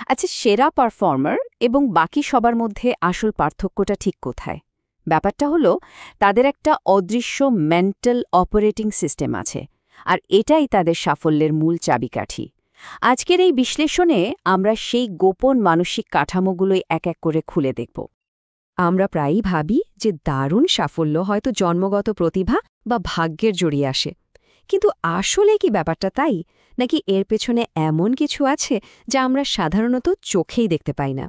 আচ্ছা, সেরা পারফর্মার এবং বাকি সবার মধ্যে আসল পার্থক্যটা ঠিক কোথায়? ব্যাপারটা হলো তাদের একটা অদৃশ্য মেন্টাল অপারেটিং সিস্টেম আছে, আর এটাই তাদের সাফল্যের মূল চাবিকাঠি। আজকের এই বিশ্লেষণে আমরা সেই গোপন মানসিক কাঠামোগুলোই এক এক করে খুলে দেখব। আমরা প্রায়ই ভাবি যে দারুণ সাফল্য হয়তো জন্মগত প্রতিভা বা ভাগ্যের জড়িয়ে আসে, কিন্তু আসলে কি ব্যাপারটা তাই, নাকি এর পেছনে এমন কিছু আছে যা আমরা সাধারণত চোখেই দেখতে পাই না?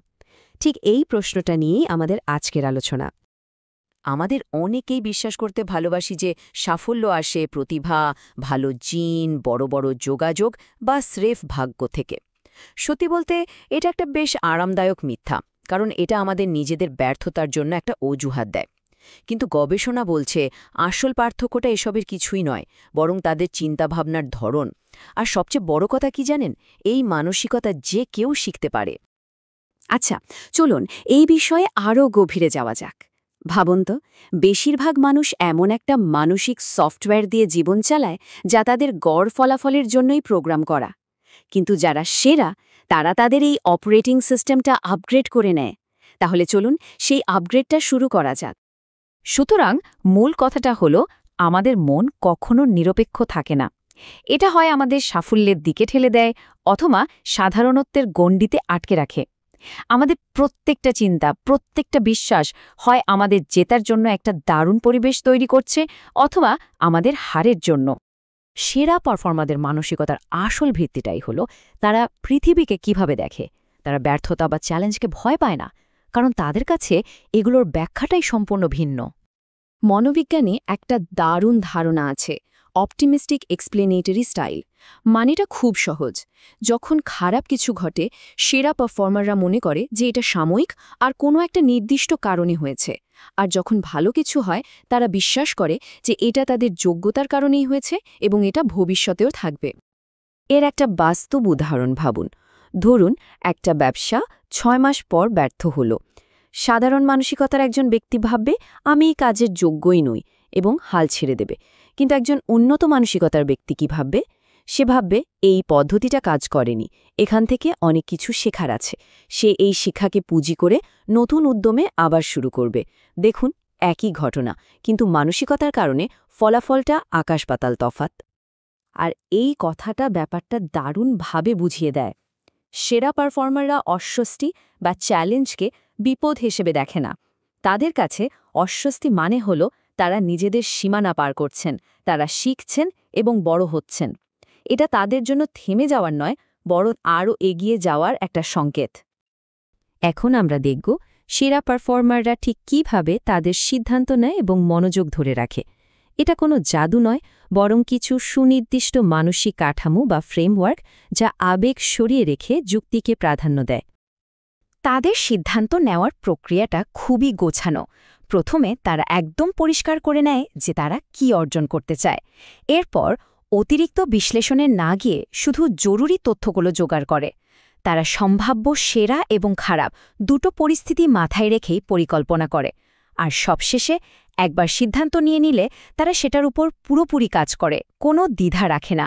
ঠিক এই প্রশ্নটা নিয়েই আমাদের আজকের আলোচনা। আমাদের অনেকেই বিশ্বাস করতে ভালোবাসি যে সাফল্য আসে প্রতিভা, ভালো জিন, বড় বড় যোগাযোগ বা স্রেফ ভাগ্য থেকে। সত্যি বলতে এটা একটা বেশ আরামদায়ক মিথ্যা, কারণ এটা আমাদের নিজেদের ব্যর্থতার জন্য একটা অজুহাত দেয়। কিন্তু গবেষণা বলছে আসল পার্থক্যটা এসবের কিছুই নয়, বরং তাদের চিন্তাভাবনার ধরন। আর সবচেয়ে বড় কথা কি জানেন, এই মানসিকতা যে কেউ শিখতে পারে। আচ্ছা, চলুন এই বিষয়ে আরও গভীরে যাওয়া যাক। ভাবুন তো, বেশিরভাগ মানুষ এমন একটা মানসিক সফটওয়্যার দিয়ে জীবন চালায় যা তাদের গড় ফলাফলের জন্যই প্রোগ্রাম করা। কিন্তু যারা সেরা, তারা তাদের এই অপারেটিং সিস্টেমটা আপগ্রেড করে নেয়। তাহলে চলুন সেই আপগ্রেডটা শুরু করা যাক। সুতরাং মূল কথাটা হলো, আমাদের মন কখনো নিরপেক্ষ থাকে না। এটা হয় আমাদের সাফল্যের দিকে ঠেলে দেয়, অথবা সাধারণত্বের গণ্ডিতে আটকে রাখে। আমাদের প্রত্যেকটা চিন্তা, প্রত্যেকটা বিশ্বাস হয় আমাদের জেতার জন্য একটা দারুণ পরিবেশ তৈরি করছে, অথবা আমাদের হারের জন্য। সেরা পারফর্মারদের মানসিকতার আসল ভিত্তিটাই হলো তারা পৃথিবীকে কিভাবে দেখে। তারা ব্যর্থতা বা চ্যালেঞ্জকে ভয় পায় না, কারণ তাদের কাছে এগুলোর ব্যাখ্যাটাই সম্পূর্ণ ভিন্ন। মনোবিজ্ঞানে একটা দারুণ ধারণা আছে, অপটিমিস্টিক এক্সপ্লেনেটরি স্টাইল। মানেটা খুব সহজ। যখন খারাপ কিছু ঘটে, সেরা পারফর্মাররা মনে করে যে এটা সাময়িক আর কোনো একটা নির্দিষ্ট কারণে হয়েছে। আর যখন ভালো কিছু হয়, তারা বিশ্বাস করে যে এটা তাদের যোগ্যতার কারণেই হয়েছে এবং এটা ভবিষ্যতেও থাকবে। এর একটা বাস্তব উদাহরণ ভাবুন। ধরুন, একটা ব্যবসা 6 মাস পর ব্যর্থ হলো। সাধারণ মানসিকতার একজন ব্যক্তি ভাববে, আমি এই কাজের যোগ্যই নই, এবং হাল ছেড়ে দেবে। কিন্তু একজন উন্নত মানসিকতার ব্যক্তি কি ভাববে? সে ভাববে, এই পদ্ধতিটা কাজ করেনি, এখান থেকে অনেক কিছু শেখার আছে। সে এই শিক্ষাকে পুঁজি করে নতুন উদ্যমে আবার শুরু করবে। দেখুন, একই ঘটনা, কিন্তু মানসিকতার কারণে ফলাফলটা আকাশ-পাতাল তফাৎ। আর এই কথাটা ব্যাপারটা দারুণভাবে বুঝিয়ে দেয়। সেরা পারফর্মাররা অস্বস্তি বা চ্যালেঞ্জকে বিপদ হিসেবে দেখে না। তাদের কাছে অস্বস্তি মানে হল তারা নিজেদের সীমানা পার করছেন, তারা শিখছেন এবং বড় হচ্ছেন। এটা তাদের জন্য থেমে যাওয়ার নয়, বরং আরও এগিয়ে যাওয়ার একটা সংকেত। এখন আমরা দেখব সেরা পারফর্মাররা ঠিক কীভাবে তাদের সিদ্ধান্ত নেয় এবং মনোযোগ ধরে রাখে। এটা কোনো জাদু নয়, বরং কিছু সুনির্দিষ্ট মানসিক কাঠামো বা ফ্রেমওয়ার্ক, যা আবেগ সরিয়ে রেখে যুক্তিকে প্রাধান্য দেয়। তাদের সিদ্ধান্ত নেওয়ার প্রক্রিয়াটা খুবই গোছানো। প্রথমে তারা একদম পরিষ্কার করে নেয় যে তারা কি অর্জন করতে চায়। এরপর অতিরিক্ত বিশ্লেষণে না গিয়ে শুধু জরুরি তথ্যগুলো জোগাড় করে। তারা সম্ভাব্য সেরা এবং খারাপ দুটো পরিস্থিতি মাথায় রেখেই পরিকল্পনা করে। আর সবশেষে একবার সিদ্ধান্ত নিয়ে নিলে তারা সেটার উপর পুরোপুরি কাজ করে, কোনো দ্বিধা রাখে না।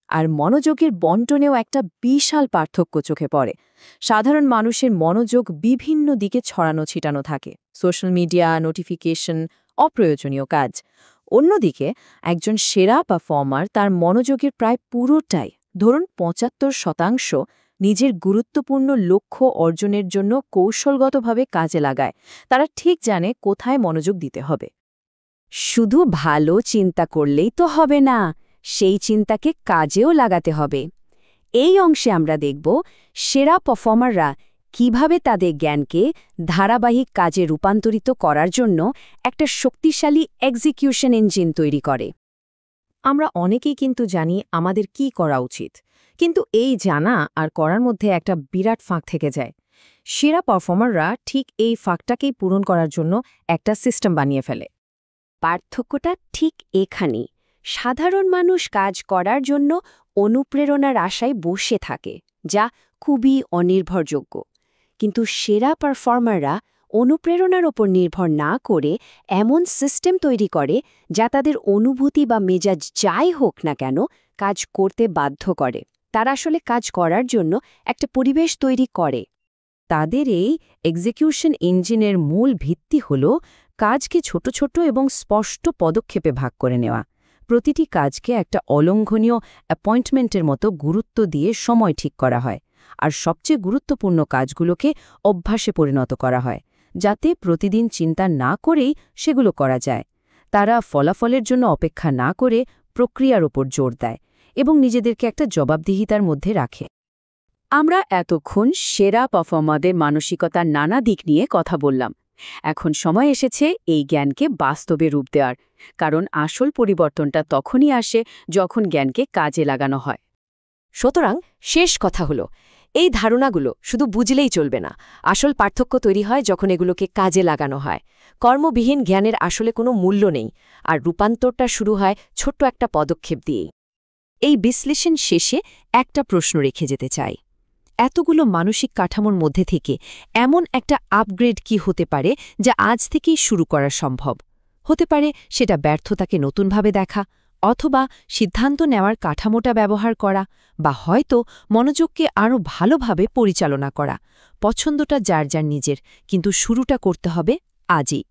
আর মনোযোগের বণ্টনেও একটা বিশাল পার্থক্য চোখে পড়ে। সাধারণ মানুষের মনোযোগ বিভিন্ন দিকে ছড়ানো ছিটানো থাকে, সোশ্যাল মিডিয়া, নোটিফিকেশন, অপ্রয়োজনীয় কাজ। অন্যদিকে একজন সেরা পারফর্মার তার মনোযোগের প্রায় পুরোটাই, ধরুন ৭৫%, নিজের গুরুত্বপূর্ণ লক্ষ্য অর্জনের জন্য কৌশলগতভাবে কাজে লাগায়। তারা ঠিক জানে কোথায় মনোযোগ দিতে হবে। শুধু ভালো চিন্তা করলেই তো হবে না, সেই চিন্তাকে কাজেও লাগাতে হবে। এই অংশে আমরা দেখব সেরা পারফর্মাররা কিভাবে তাদের জ্ঞানকে ধারাবাহিক কাজে রূপান্তরিত করার জন্য একটা শক্তিশালী এক্সিকিউশন ইঞ্জিন তৈরি করে। আমরা অনেকেই কিন্তু জানি আমাদের কি করা উচিত, কিন্তু এই জানা আর করার মধ্যে একটা বিরাট ফাঁক থেকে যায়। সেরা পারফর্মাররা ঠিক এই ফাঁকটাকেই পূরণ করার জন্য একটা সিস্টেম বানিয়ে ফেলে। পার্থক্যটা ঠিক এখানেই। সাধারণ মানুষ কাজ করার জন্য অনুপ্রেরণার আশায় বসে থাকে, যা খুবই অনির্ভরযোগ্য। কিন্তু সেরা পারফর্মাররা অনুপ্রেরণার ওপর নির্ভর না করে এমন সিস্টেম তৈরি করে যা তাদের অনুভূতি বা মেজাজ যাই হোক না কেন কাজ করতে বাধ্য করে। তারা আসলে কাজ করার জন্য একটা পরিবেশ তৈরি করে। তাদের এই এক্সিকিউশন ইঞ্জিনের মূল ভিত্তি হল কাজকে ছোট ছোট এবং স্পষ্ট পদক্ষেপে ভাগ করে নেওয়া। প্রতিটি কাজকে একটা অলঙ্ঘনীয় অ্যাপয়েন্টমেন্টের মতো গুরুত্ব দিয়ে সময় ঠিক করা হয়, আর সবচেয়ে গুরুত্বপূর্ণ কাজগুলোকে অভ্যাসে পরিণত করা হয়, যাতে প্রতিদিন চিন্তা না করেই সেগুলো করা যায়। তারা ফলাফলের জন্য অপেক্ষা না করে প্রক্রিয়ার ওপর জোর দেয় এবং নিজেদেরকে একটা জবাবদিহিতার মধ্যে রাখে। আমরা এতক্ষণ সেরা পারফর্মারদের মানসিকতার নানা দিক নিয়ে কথা বললাম। এখন সময় এসেছে এই জ্ঞানকে বাস্তবে রূপ দেওয়ার, কারণ আসল পরিবর্তনটা তখনই আসে যখন জ্ঞানকে কাজে লাগানো হয়। সুতরাং শেষ কথা হলো, এই ধারণাগুলো শুধু বুঝলেই চলবে না। আসল পার্থক্য তৈরি হয় যখন এগুলোকে কাজে লাগানো হয়। কর্মবিহীন জ্ঞানের আসলে কোনো মূল্য নেই, আর রূপান্তরটা শুরু হয় ছোট্ট একটা পদক্ষেপ দিয়েই। এই বিশ্লেষণ শেষে একটা প্রশ্ন রেখে যেতে চাই। এতগুলো মানসিক কাঠামোর মধ্যে থেকে এমন একটা আপগ্রেড কি হতে পারে যা আজ থেকেই শুরু করা সম্ভব? হতে পারে সেটা ব্যর্থতাকে নতুনভাবে দেখা, অথবা সিদ্ধান্ত নেওয়ার কাঠামোটা ব্যবহার করা, বা হয়তো মনোযোগকে আরও ভালোভাবে পরিচালনা করা। পছন্দটা যার যার নিজের, কিন্তু শুরুটা করতে হবে আজই।